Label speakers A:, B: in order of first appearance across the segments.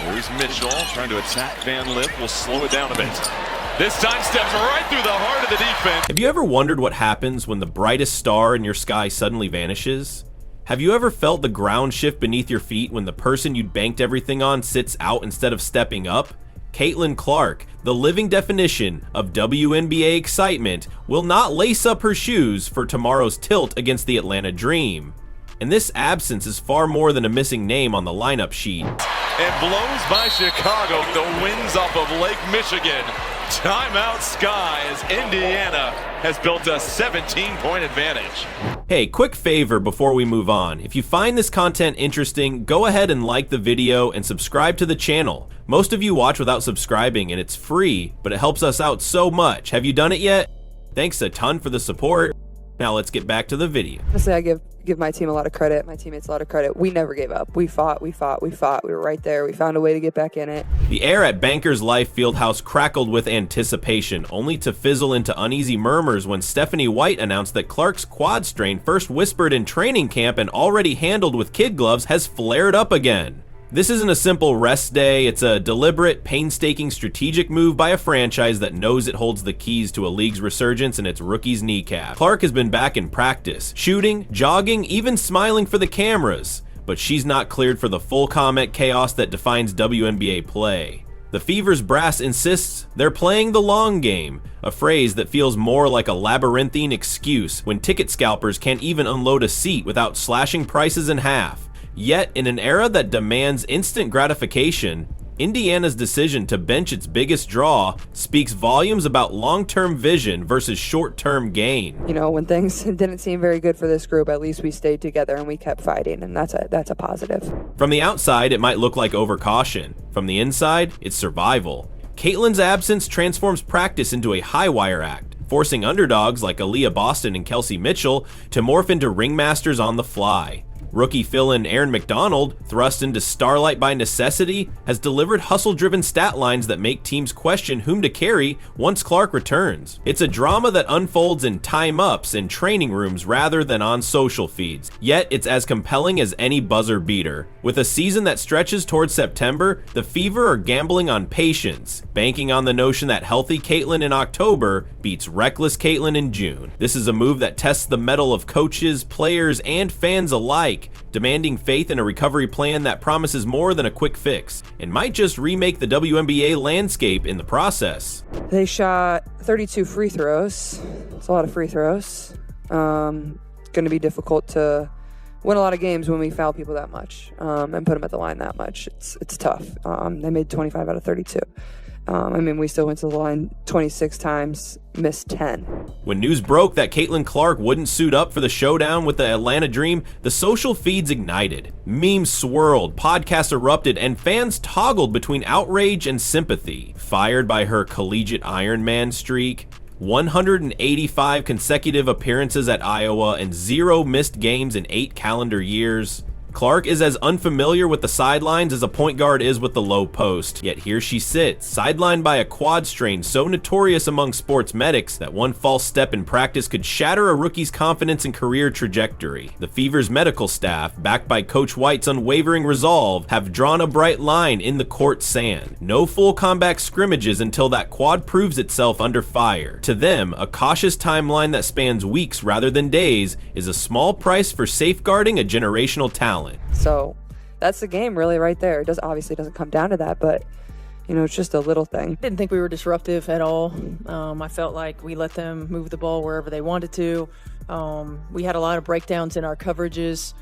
A: Here's Mitchell trying to attack Van Lith. We'll slow it down a bit. This time steps right through the heart of the defense.
B: Have you ever wondered what happens when the brightest star in your sky suddenly vanishes? Have you ever felt the ground shift beneath your feet when the person you'd banked everything on sits out instead of stepping up? Caitlin Clark, the living definition of WNBA excitement, will not lace up her shoes for tomorrow's tilt against the Atlanta Dream. And this absence is far more than a missing name on the lineup sheet.
A: And blows by Chicago, the winds off of Lake Michigan. Timeout Sky as Indiana has built a 17-point advantage.
B: Hey, quick favor before we move on. If you find this content interesting, go ahead and like the video and subscribe to the channel. Most of you watch without subscribing and it's free, but it helps us out so much. Have you done it yet? Thanks a ton for the support. Now let's get back to the video.
C: Honestly, I give my team a lot of credit, my teammates a lot of credit. We never gave up. We fought. We were right there. We found a way to get back in it.
B: The air at Bankers Life Fieldhouse crackled with anticipation, only to fizzle into uneasy murmurs when Stephanie White announced that Clark's quad strain, first whispered in training camp and already handled with kid gloves, has flared up again. This isn't a simple rest day, it's a deliberate, painstaking, strategic move by a franchise that knows it holds the keys to a league's resurgence in its rookie's kneecap. Clark has been back in practice, shooting, jogging, even smiling for the cameras, but she's not cleared for the full comment chaos that defines WNBA play. The Fever's brass insists they're playing the long game, a phrase that feels more like a labyrinthine excuse when ticket scalpers can't even unload a seat without slashing prices in half. Yet, in an era that demands instant gratification, Indiana's decision to bench its biggest draw speaks volumes about long-term vision versus short-term gain.
C: You know, when things didn't seem very good for this group, at least we stayed together and we kept fighting, and that's a positive.
B: From the outside, it might look like overcaution. From the inside, it's survival. Caitlin's absence transforms practice into a high-wire act, forcing underdogs like Aaliyah Boston and Kelsey Mitchell to morph into ringmasters on the fly. Rookie fill-in Aaron McDonald, thrust into starlight by necessity, has delivered hustle-driven stat lines that make teams question whom to carry once Clark returns. It's a drama that unfolds in time-ups in training rooms rather than on social feeds, yet it's as compelling as any buzzer beater. With a season that stretches towards September, the Fever are gambling on patience, banking on the notion that healthy Caitlin in October beats reckless Caitlin in June. This is a move that tests the mettle of coaches, players, and fans alike, demanding faith in a recovery plan that promises more than a quick fix, and might just remake the WNBA landscape in the process.
C: They shot 32 free throws. It's a lot of free throws. Going to be difficult to win a lot of games when we foul people that much and put them at the line that much. It's tough. They made 25 out of 32. We still went to the line 26 times, missed 10.
B: When news broke that Caitlin Clark wouldn't suit up for the showdown with the Atlanta Dream, the social feeds ignited. Memes swirled, podcasts erupted, and fans toggled between outrage and sympathy. Fired by her collegiate Ironman streak, 185 consecutive appearances at Iowa, and 0 missed games in 8 calendar years. Clark is as unfamiliar with the sidelines as a point guard is with the low post, yet here she sits, sidelined by a quad strain so notorious among sports medics that one false step in practice could shatter a rookie's confidence and career trajectory. The Fever's medical staff, backed by Coach White's unwavering resolve, have drawn a bright line in the court sand. No full combat scrimmages until that quad proves itself under fire. To them, a cautious timeline that spans weeks rather than days is a small price for safeguarding a generational talent.
C: So that's the game really right there. It obviously doesn't come down to that, but it's just a little thing.
D: I didn't think we were disruptive at all. I felt like we let them move the ball wherever they wanted to. We had a lot of breakdowns in our coverages.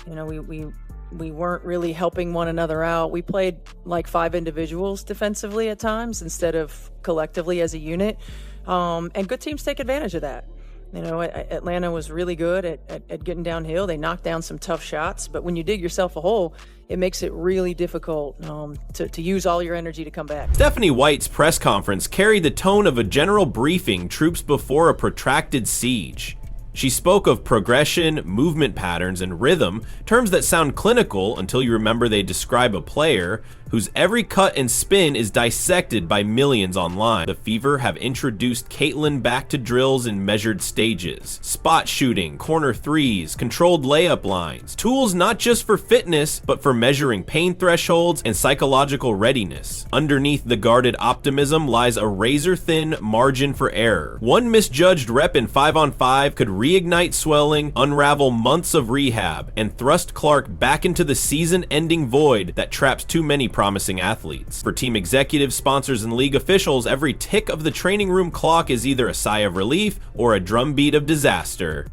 D: We weren't really helping one another out. We played like 5 individuals defensively at times instead of collectively as a unit. And good teams take advantage of that. Atlanta was really good at getting downhill. They knocked down some tough shots, but when you dig yourself a hole, it makes it really difficult to use all your energy to come back.
B: Stephanie White's press conference carried the tone of a general briefing troops before a protracted siege. She spoke of progression, movement patterns, and rhythm, terms that sound clinical until you remember they describe a player, whose every cut and spin is dissected by millions online. The Fever have introduced Caitlin back to drills in measured stages. Spot shooting, corner threes, controlled layup lines. Tools not just for fitness, but for measuring pain thresholds and psychological readiness. Underneath the guarded optimism lies a razor-thin margin for error. One misjudged rep in 5-on-5 could reignite swelling, unravel months of rehab, and thrust Clark back into the season-ending void that traps too many promising athletes. For team executives, sponsors, and league officials, every tick of the training room clock is either a sigh of relief or a drumbeat of disaster.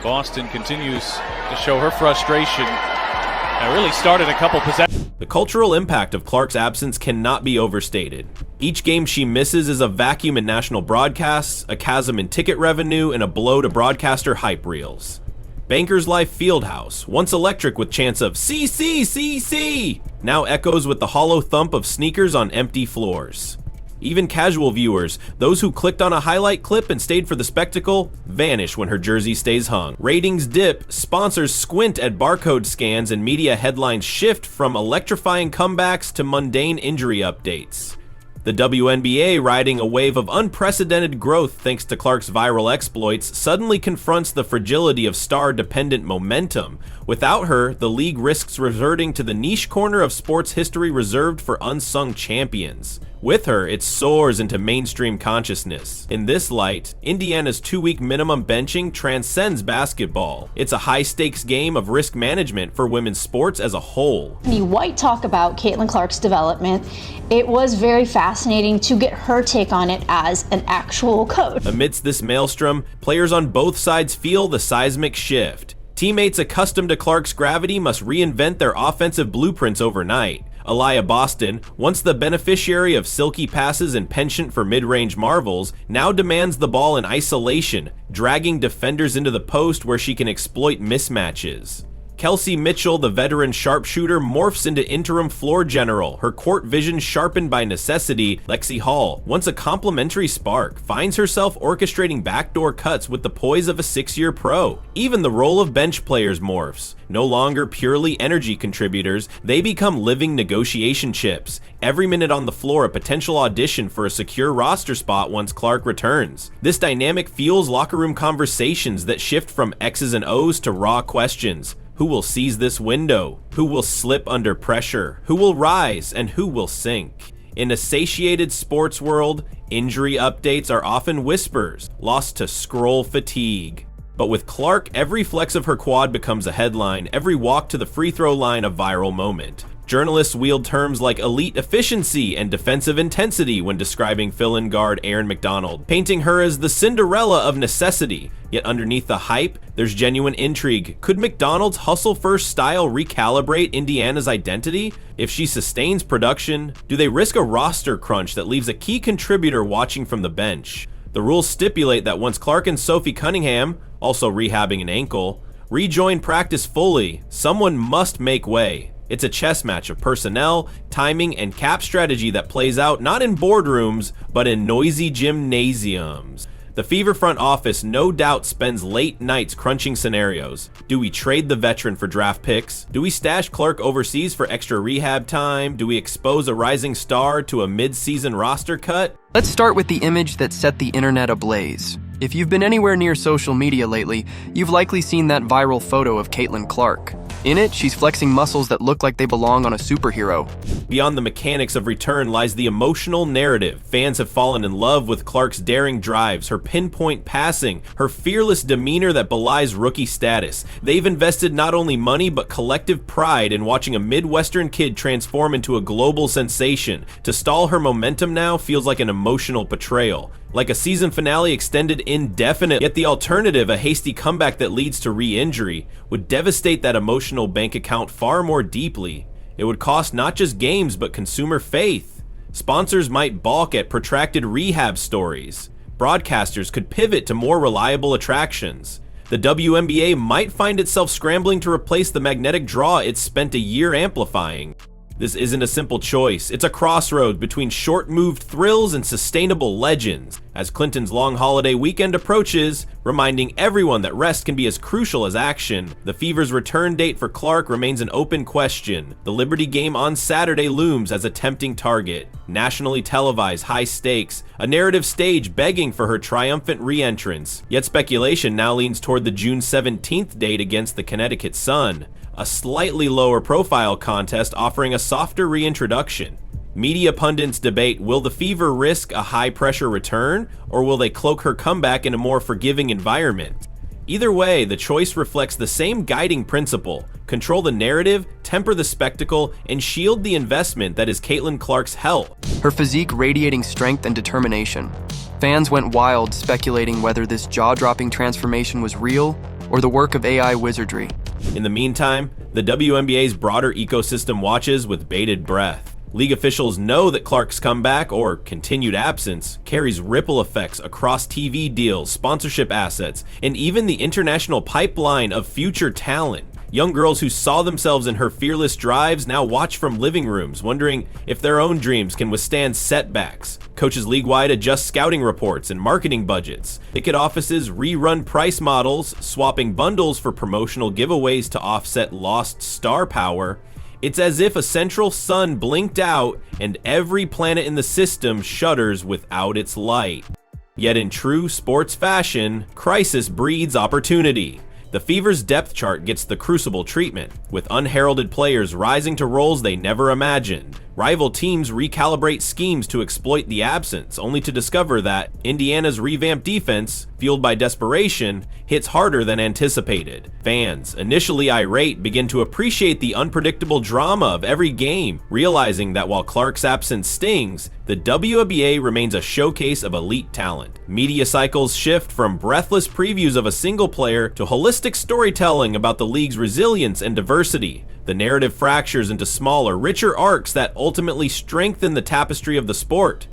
E: Boston continues to show her frustration. It really started a couple possessions.
B: The cultural impact of Clark's absence cannot be overstated. Each game she misses is a vacuum in national broadcasts, a chasm in ticket revenue, and a blow to broadcaster hype reels. Bankers Life Fieldhouse, once electric with chants of CC, CC, now echoes with the hollow thump of sneakers on empty floors. Even casual viewers, those who clicked on a highlight clip and stayed for the spectacle, vanish when her jersey stays hung. Ratings dip, sponsors squint at barcode scans, and media headlines shift from electrifying comebacks to mundane injury updates. The WNBA, riding a wave of unprecedented growth thanks to Clark's viral exploits, suddenly confronts the fragility of star-dependent momentum. Without her, the league risks reverting to the niche corner of sports history reserved for unsung champions. With her, it soars into mainstream consciousness. In this light, Indiana's 2-week minimum benching transcends basketball. It's a high-stakes game of risk management for women's sports as a whole.
F: White talk about Caitlin Clark's development. It was very fascinating to get her take on it as an actual coach. Amidst
B: this maelstrom, players on both sides feel the seismic shift. Teammates accustomed to Clark's gravity must reinvent their offensive blueprints overnight. Aliyah Boston, once the beneficiary of silky passes and penchant for mid-range marvels, now demands the ball in isolation, dragging defenders into the post where she can exploit mismatches. Kelsey Mitchell, the veteran sharpshooter, morphs into interim floor general, her court vision sharpened by necessity. Lexi Hall, once a complimentary spark, finds herself orchestrating backdoor cuts with the poise of a 6-year pro. Even the role of bench players morphs. No longer purely energy contributors, they become living negotiation chips. Every minute on the floor a potential audition for a secure roster spot once Clark returns. This dynamic fuels locker room conversations that shift from X's and O's to raw questions. Who will seize this window? Who will slip under pressure? Who will rise and who will sink? In a satiated sports world, injury updates are often whispers, lost to scroll fatigue. But with Clark, every flex of her quad becomes a headline, every walk to the free throw line a viral moment. Journalists wield terms like elite efficiency and defensive intensity when describing fill-in guard Aaron McDonald, painting her as the Cinderella of necessity. Yet underneath the hype, there's genuine intrigue. Could McDonald's hustle-first style recalibrate Indiana's identity? If she sustains production, do they risk a roster crunch that leaves a key contributor watching from the bench? The rules stipulate that once Clark and Sophie Cunningham, also rehabbing an ankle, rejoin practice fully, someone must make way. It's a chess match of personnel, timing, and cap strategy that plays out not in boardrooms, but in noisy gymnasiums. The Fever front office no doubt spends late nights crunching scenarios. Do we trade the veteran for draft picks? Do we stash Clark overseas for extra rehab time? Do we expose a rising star to a mid-season roster cut?
G: Let's start with the image that set the internet ablaze. If you've been anywhere near social media lately, you've likely seen that viral photo of Caitlin Clark. In it, she's flexing muscles that look like they belong on a superhero.
B: Beyond the mechanics of return lies the emotional narrative. Fans have fallen in love with Clark's daring drives, her pinpoint passing, her fearless demeanor that belies rookie status. They've invested not only money but collective pride in watching a Midwestern kid transform into a global sensation. To stall her momentum now feels like an emotional betrayal. Like a season finale extended indefinitely, yet the alternative, a hasty comeback that leads to re-injury, would devastate that emotional bank account far more deeply. It would cost not just games, but consumer faith. Sponsors might balk at protracted rehab stories. Broadcasters could pivot to more reliable attractions. The WNBA might find itself scrambling to replace the magnetic draw it's spent a year amplifying. This isn't a simple choice. It's a crossroad between short-moved thrills and sustainable legends, as Clinton's long holiday weekend approaches, reminding everyone that rest can be as crucial as action. The Fever's return date for Clark remains an open question. The Liberty game on Saturday looms as a tempting target. Nationally televised high stakes, a narrative stage begging for her triumphant re-entrance. Yet speculation now leans toward the June 17th date against the Connecticut Sun, a slightly lower profile contest offering a softer reintroduction. Media pundits debate, will the Fever risk a high-pressure return, or will they cloak her comeback in a more forgiving environment? Either way, the choice reflects the same guiding principle: control the narrative, temper the spectacle, and shield the investment that is Caitlin Clark's health.
G: Her physique radiating strength and determination. Fans went wild speculating whether this jaw-dropping transformation was real or the work of AI wizardry.
B: In the meantime, the WNBA's broader ecosystem watches with bated breath. League officials know that Clark's comeback, or continued absence, carries ripple effects across TV deals, sponsorship assets, and even the international pipeline of future talent. Young girls who saw themselves in her fearless drives now watch from living rooms, wondering if their own dreams can withstand setbacks. Coaches league-wide adjust scouting reports and marketing budgets. Ticket offices rerun price models, swapping bundles for promotional giveaways to offset lost star power. It's as if a central sun blinked out and every planet in the system shudders without its light. Yet in true sports fashion, crisis breeds opportunity. The Fever's depth chart gets the crucible treatment, with unheralded players rising to roles they never imagined. Rival teams recalibrate schemes to exploit the absence, only to discover that Indiana's revamped defense, fueled by desperation, hits harder than anticipated. Fans, initially irate, begin to appreciate the unpredictable drama of every game, realizing that while Clark's absence stings, the WNBA remains a showcase of elite talent. Media cycles shift from breathless previews of a single player to holistic storytelling about the league's resilience and diversity. The narrative fractures into smaller, richer arcs that ultimately strengthen the tapestry of the sport.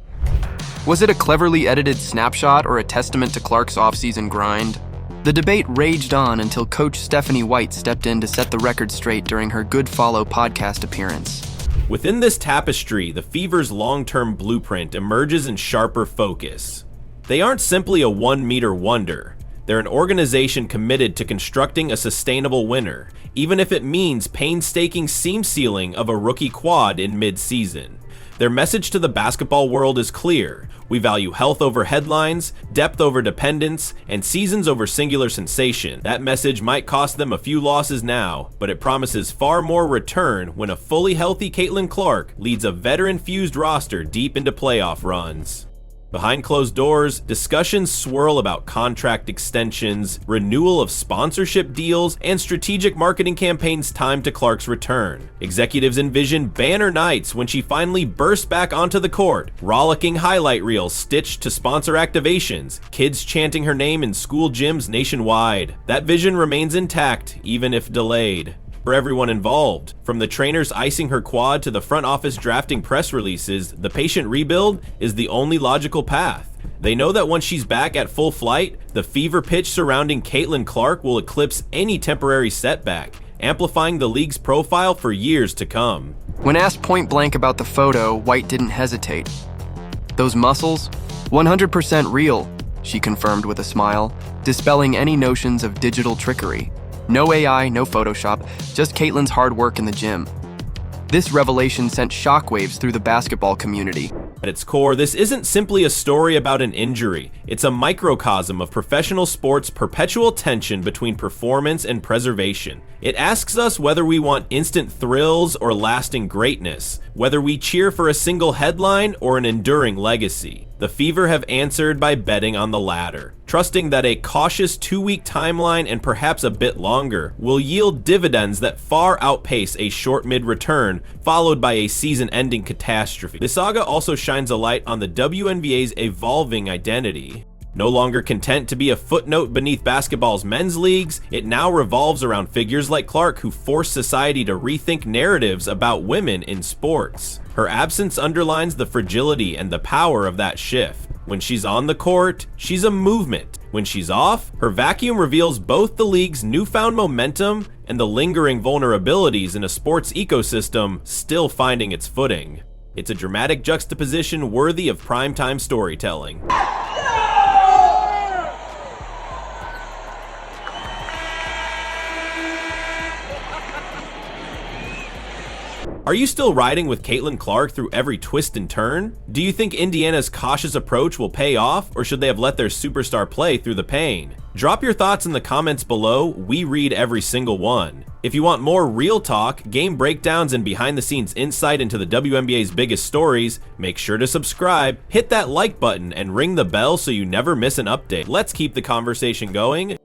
G: Was it a cleverly edited snapshot or a testament to Clark's offseason grind? The debate raged on until coach Stephanie White stepped in to set the record straight during her Good Follow podcast appearance.
B: Within this tapestry, the Fever's long-term blueprint emerges in sharper focus. They aren't simply a one-meter wonder. They're an organization committed to constructing a sustainable winner, even if it means painstaking seam sealing of a rookie quad in mid-season. Their message to the basketball world is clear. We value health over headlines, depth over dependence, and seasons over singular sensation. That message might cost them a few losses now, but it promises far more return when a fully healthy Caitlin Clark leads a veteran-fused roster deep into playoff runs. Behind closed doors, discussions swirl about contract extensions, renewal of sponsorship deals, and strategic marketing campaigns timed to Clark's return. Executives envision banner nights when she finally bursts back onto the court, rollicking highlight reels stitched to sponsor activations, kids chanting her name in school gyms nationwide. That vision remains intact, even if delayed. For everyone involved, from the trainers icing her quad to the front office drafting press releases, the patient rebuild is the only logical path. They know that once she's back at full flight, the fever pitch surrounding Caitlin Clark will eclipse any temporary setback, amplifying the league's profile for years to come.
G: When asked point blank about the photo, White didn't hesitate. Those muscles? 100% real, she confirmed with a smile, dispelling any notions of digital trickery. No AI, no Photoshop, just Caitlin's hard work in the gym. This revelation sent shockwaves through the basketball community.
B: At its core, this isn't simply a story about an injury. It's a microcosm of professional sports' perpetual tension between performance and preservation. It asks us whether we want instant thrills or lasting greatness, whether we cheer for a single headline or an enduring legacy. The Fever have answered by betting on the latter, trusting that a cautious 2-week timeline and perhaps a bit longer will yield dividends that far outpace a short mid-return followed by a season-ending catastrophe. The saga also shines a light on the WNBA's evolving identity. No longer content to be a footnote beneath basketball's men's leagues, it now revolves around figures like Clark who force society to rethink narratives about women in sports. Her absence underlines the fragility and the power of that shift. When she's on the court, she's a movement. When she's off, her vacuum reveals both the league's newfound momentum and the lingering vulnerabilities in a sports ecosystem still finding its footing. It's a dramatic juxtaposition worthy of primetime storytelling. Are you still riding with Caitlin Clark through every twist and turn? Do you think Indiana's cautious approach will pay off, or should they have let their superstar play through the pain? Drop your thoughts in the comments below. We read every single one. If you want more real talk, game breakdowns, and behind-the-scenes insight into the WNBA's biggest stories, make sure to subscribe, hit that like button, and ring the bell so you never miss an update. Let's keep the conversation going.